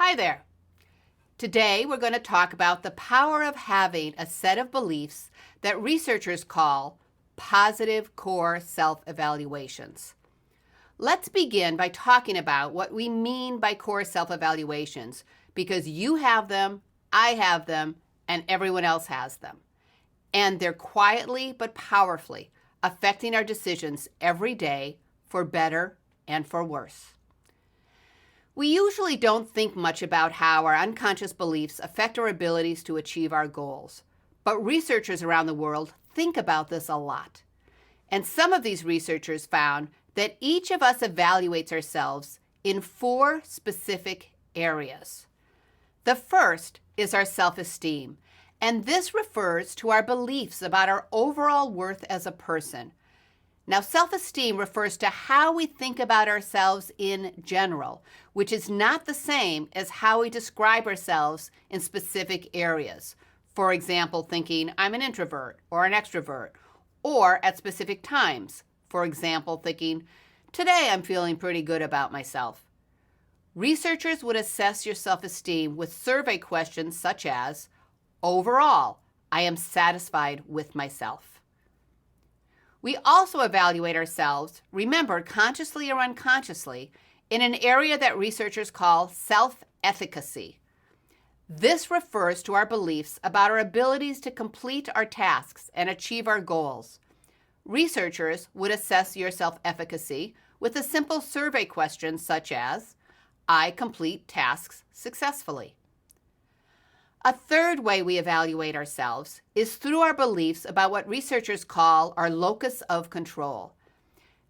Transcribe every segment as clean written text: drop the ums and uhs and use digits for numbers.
Hi there. Today we're going to talk about the power of having a set of beliefs that researchers call positive core self-evaluations. Let's begin by talking about what we mean by core self-evaluations, because you have them, I have them, and everyone else has them. And they're quietly but powerfully affecting our decisions every day, for better and for worse. We usually don't think much about how our unconscious beliefs affect our abilities to achieve our goals, but researchers around the world think about this a lot. And some of these researchers found that each of us evaluates ourselves in 4 specific areas. The first is our self-esteem, and this refers to our beliefs about our overall worth as a person. Now, self-esteem refers to how we think about ourselves in general, which is not the same as how we describe ourselves in specific areas. For example, thinking I'm an introvert or an extrovert, or at specific times. For example, thinking today I'm feeling pretty good about myself. Researchers would assess your self-esteem with survey questions such as, overall, I am satisfied with myself. We also evaluate ourselves, remember, consciously or unconsciously, in an area that researchers call self-efficacy. This refers to our beliefs about our abilities to complete our tasks and achieve our goals. Researchers would assess your self-efficacy with a simple survey question such as, I complete tasks successfully. A third way we evaluate ourselves is through our beliefs about what researchers call our locus of control.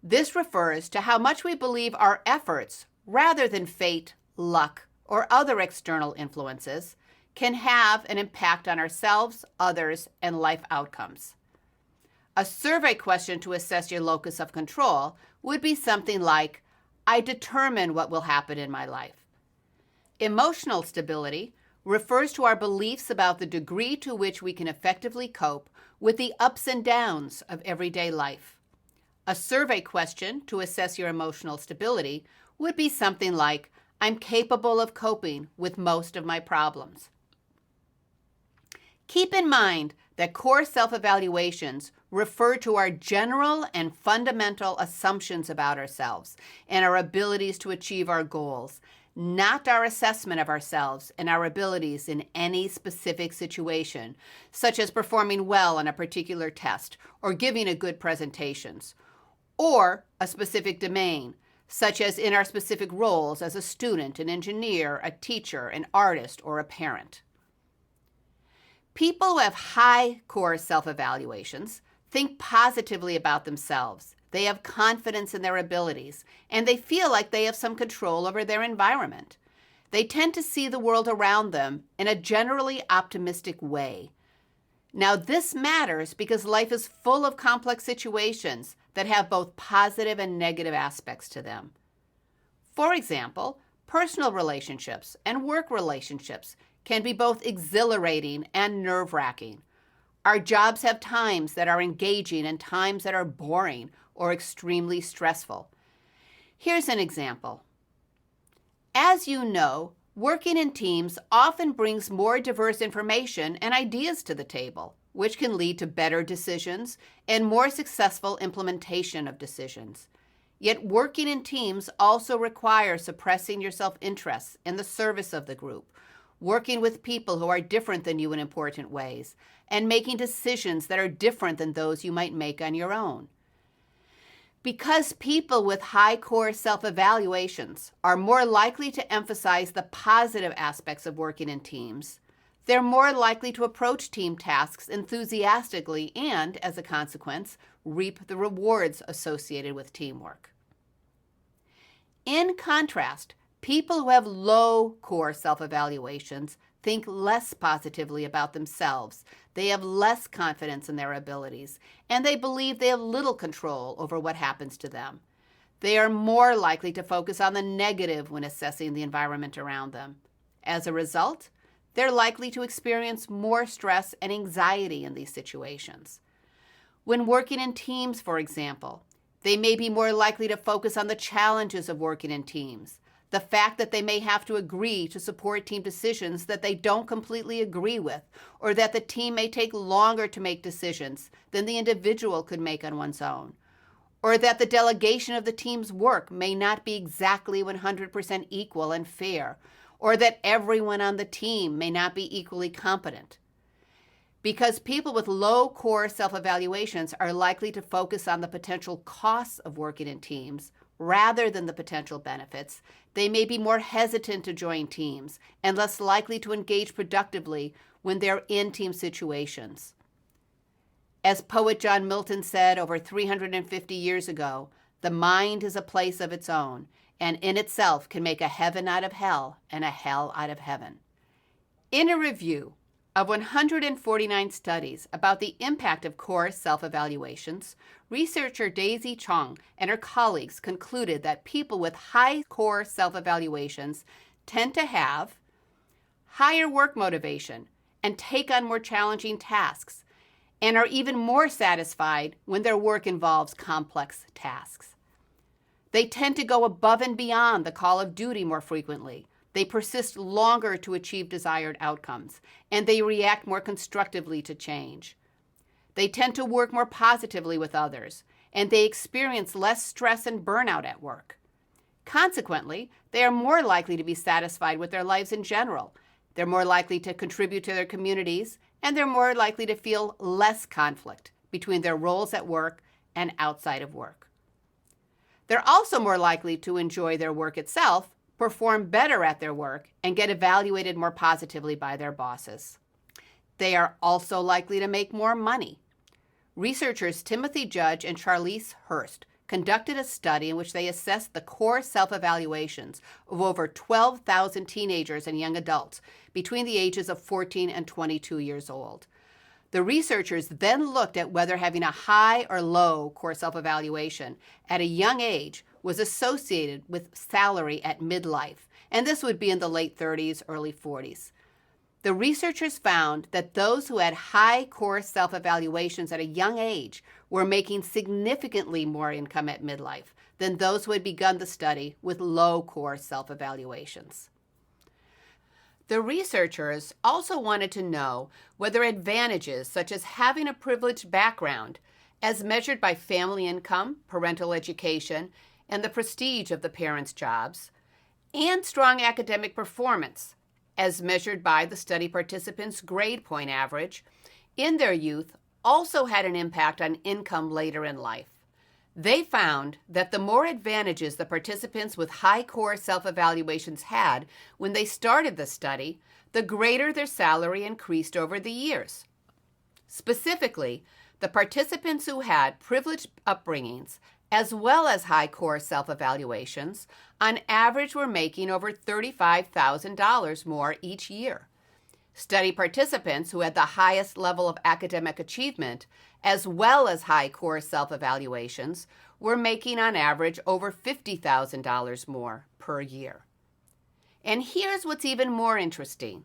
This refers to how much we believe our efforts, rather than fate, luck, or other external influences, can have an impact on ourselves, others, and life outcomes. A survey question to assess your locus of control would be something like, I determine what will happen in my life. Emotional stability refers to our beliefs about the degree to which we can effectively cope with the ups and downs of everyday life. A survey question to assess your emotional stability would be something like, I'm capable of coping with most of my problems. Keep in mind that core self-evaluations refer to our general and fundamental assumptions about ourselves and our abilities to achieve our goals, not our assessment of ourselves and our abilities in any specific situation, such as performing well on a particular test or giving a good presentations, or a specific domain, such as in our specific roles as a student, an engineer, a teacher, an artist, or a parent. People who have high core self-evaluations think positively about themselves. They have confidence in their abilities, and they feel like they have some control over their environment. They tend to see the world around them in a generally optimistic way. Now, this matters because life is full of complex situations that have both positive and negative aspects to them. For example, personal relationships and work relationships can be both exhilarating and nerve-wracking. Our jobs have times that are engaging and times that are boring or extremely stressful. Here's an example. As you know, working in teams often brings more diverse information and ideas to the table, which can lead to better decisions and more successful implementation of decisions. Yet working in teams also requires suppressing your self-interest in the service of the group, working with people who are different than you in important ways, and making decisions that are different than those you might make on your own. Because people with high core self-evaluations are more likely to emphasize the positive aspects of working in teams, they're more likely to approach team tasks enthusiastically and, as a consequence, reap the rewards associated with teamwork. In contrast, people who have low core self-evaluations think less positively about themselves. They have less confidence in their abilities, and they believe they have little control over what happens to them. They are more likely to focus on the negative when assessing the environment around them. As a result, they're likely to experience more stress and anxiety in these situations. When working in teams, for example, they may be more likely to focus on the challenges of working in teams, the fact that they may have to agree to support team decisions that they don't completely agree with, or that the team may take longer to make decisions than the individual could make on one's own, or that the delegation of the team's work may not be exactly 100% equal and fair, or that everyone on the team may not be equally competent. Because people with low core self-evaluations are likely to focus on the potential costs of working in teams rather than the potential benefits, they may be more hesitant to join teams and less likely to engage productively when they're in team situations. As poet John Milton said over 350 years ago, the mind is a place of its own, and in itself can make a heaven out of hell and a hell out of heaven. In a review of 149 studies about the impact of core self-evaluations, researcher Daisy Chung and her colleagues concluded that people with high core self-evaluations tend to have higher work motivation and take on more challenging tasks, and are even more satisfied when their work involves complex tasks. They tend to go above and beyond the call of duty more frequently. They persist longer to achieve desired outcomes, and they react more constructively to change. They tend to work more positively with others, and they experience less stress and burnout at work. Consequently, they are more likely to be satisfied with their lives in general. They're more likely to contribute to their communities, and they're more likely to feel less conflict between their roles at work and outside of work. They're also more likely to enjoy their work itself, perform better at their work, and get evaluated more positively by their bosses. They are also likely to make more money. Researchers Timothy Judge and Charlize Hurst conducted a study in which they assessed the core self-evaluations of over 12,000 teenagers and young adults between the ages of 14 and 22 years old. The researchers then looked at whether having a high or low core self-evaluation at a young age was associated with salary at midlife, and this would be in the late 30s, early 40s. The researchers found that those who had high core self-evaluations at a young age were making significantly more income at midlife than those who had begun the study with low core self-evaluations. The researchers also wanted to know whether advantages such as having a privileged background, as measured by family income, parental education, and the prestige of the parents' jobs, and strong academic performance, as measured by the study participants' grade point average, in their youth also had an impact on income later in life. They found that the more advantages the participants with high core self-evaluations had when they started the study, the greater their salary increased over the years. Specifically, the participants who had privileged upbringings as well as high core self-evaluations, on average were making over $35,000 more each year. Study participants who had the highest level of academic achievement, as well as high core self-evaluations, were making on average over $50,000 more per year. And here's what's even more interesting.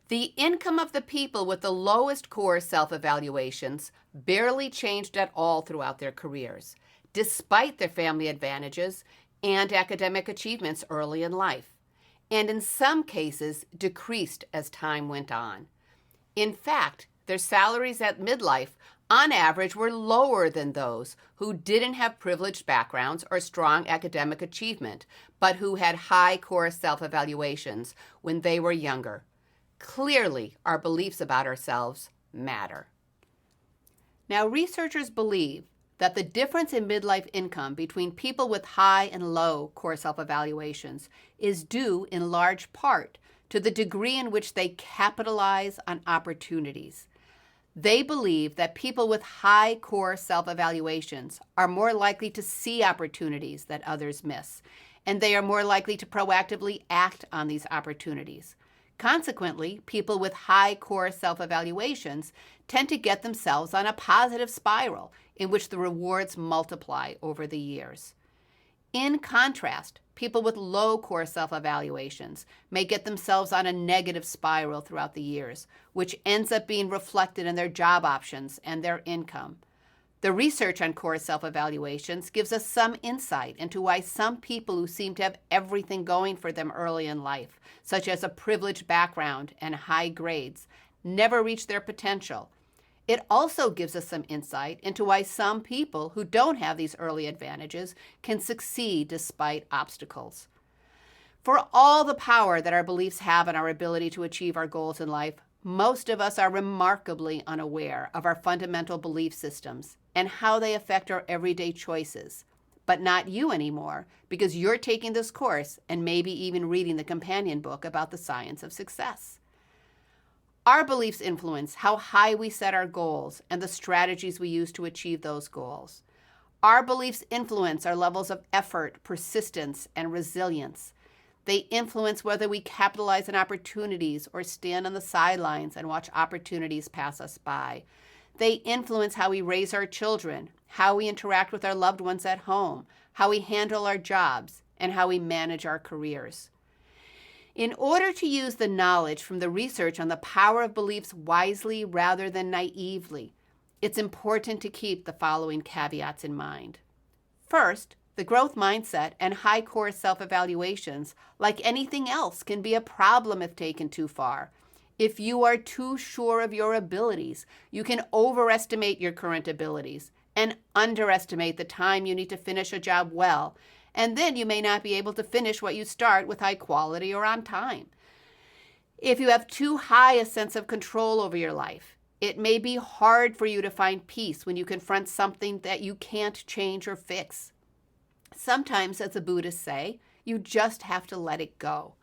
The income of the people with the lowest core self-evaluations barely changed at all throughout their careers, despite their family advantages and academic achievements early in life, and in some cases decreased as time went on. In fact, their salaries at midlife on average were lower than those who didn't have privileged backgrounds or strong academic achievement, but who had high core self-evaluations when they were younger. Clearly, our beliefs about ourselves matter. Now, researchers believe that the difference in midlife income between people with high and low core self-evaluations is due in large part to the degree in which they capitalize on opportunities. They believe that people with high core self-evaluations are more likely to see opportunities that others miss, and they are more likely to proactively act on these opportunities. Consequently, people with high core self-evaluations tend to get themselves on a positive spiral in which the rewards multiply over the years. In contrast, people with low core self-evaluations may get themselves on a negative spiral throughout the years, which ends up being reflected in their job options and their income. The research on core self-evaluations gives us some insight into why some people who seem to have everything going for them early in life, such as a privileged background and high grades, never reach their potential. It also gives us some insight into why some people who don't have these early advantages can succeed despite obstacles. For all the power that our beliefs have in our ability to achieve our goals in life, most of us are remarkably unaware of our fundamental belief systems and how they affect our everyday choices. But not you anymore, because you're taking this course and maybe even reading the companion book about the science of success. Our beliefs influence how high we set our goals and the strategies we use to achieve those goals. Our beliefs influence our levels of effort, persistence, and resilience. They influence whether we capitalize on opportunities or stand on the sidelines and watch opportunities pass us by. They influence how we raise our children, how we interact with our loved ones at home, how we handle our jobs, and how we manage our careers. In order to use the knowledge from the research on the power of beliefs wisely rather than naively, it's important to keep the following caveats in mind. First, the growth mindset and high core self-evaluations, like anything else, can be a problem if taken too far. If you are too sure of your abilities, you can overestimate your current abilities and underestimate the time you need to finish a job well, and then you may not be able to finish what you start with high quality or on time. If you have too high a sense of control over your life, it may be hard for you to find peace when you confront something that you can't change or fix. Sometimes, as the Buddhists say, you just have to let it go.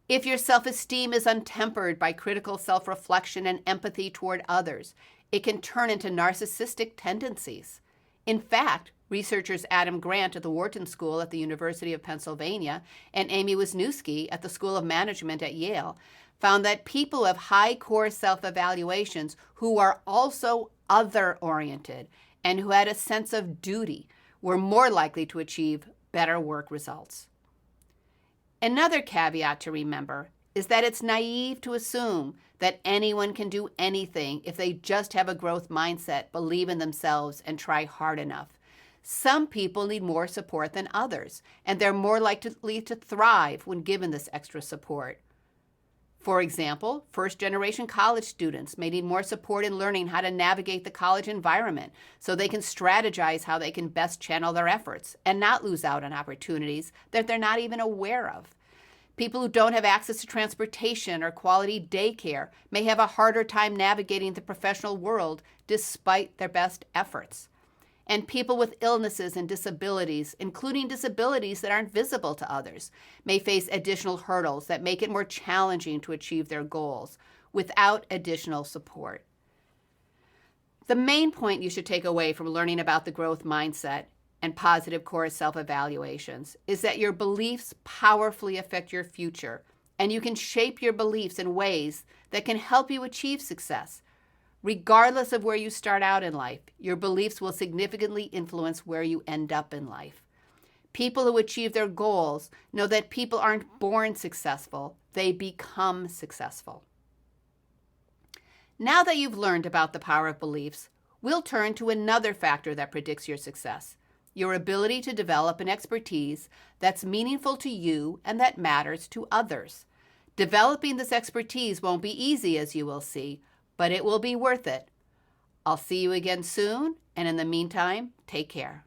If your self-esteem is untempered by critical self-reflection and empathy toward others, it can turn into narcissistic tendencies. In fact, researchers Adam Grant at the Wharton School at the University of Pennsylvania and Amy Wisniewski at the School of Management at Yale found that people who have high core self-evaluations who are also other-oriented and who had a sense of duty were more likely to achieve better work results. Another caveat to remember is that it's naive to assume that anyone can do anything if they just have a growth mindset, believe in themselves, and try hard enough. Some people need more support than others, and they're more likely to thrive when given this extra support. For example, first-generation college students may need more support in learning how to navigate the college environment so they can strategize how they can best channel their efforts and not lose out on opportunities that they're not even aware of. People who don't have access to transportation or quality daycare may have a harder time navigating the professional world despite their best efforts. And people with illnesses and disabilities, including disabilities that aren't visible to others, may face additional hurdles that make it more challenging to achieve their goals without additional support. The main point you should take away from learning about the growth mindset and positive core self-evaluations is that your beliefs powerfully affect your future, and you can shape your beliefs in ways that can help you achieve success. Regardless of where you start out in life, your beliefs will significantly influence where you end up in life. People who achieve their goals know that people aren't born successful, they become successful. Now that you've learned about the power of beliefs, we'll turn to another factor that predicts your success: your ability to develop an expertise that's meaningful to you and that matters to others. Developing this expertise won't be easy, as you will see, but it will be worth it. I'll see you again soon, and in the meantime, take care.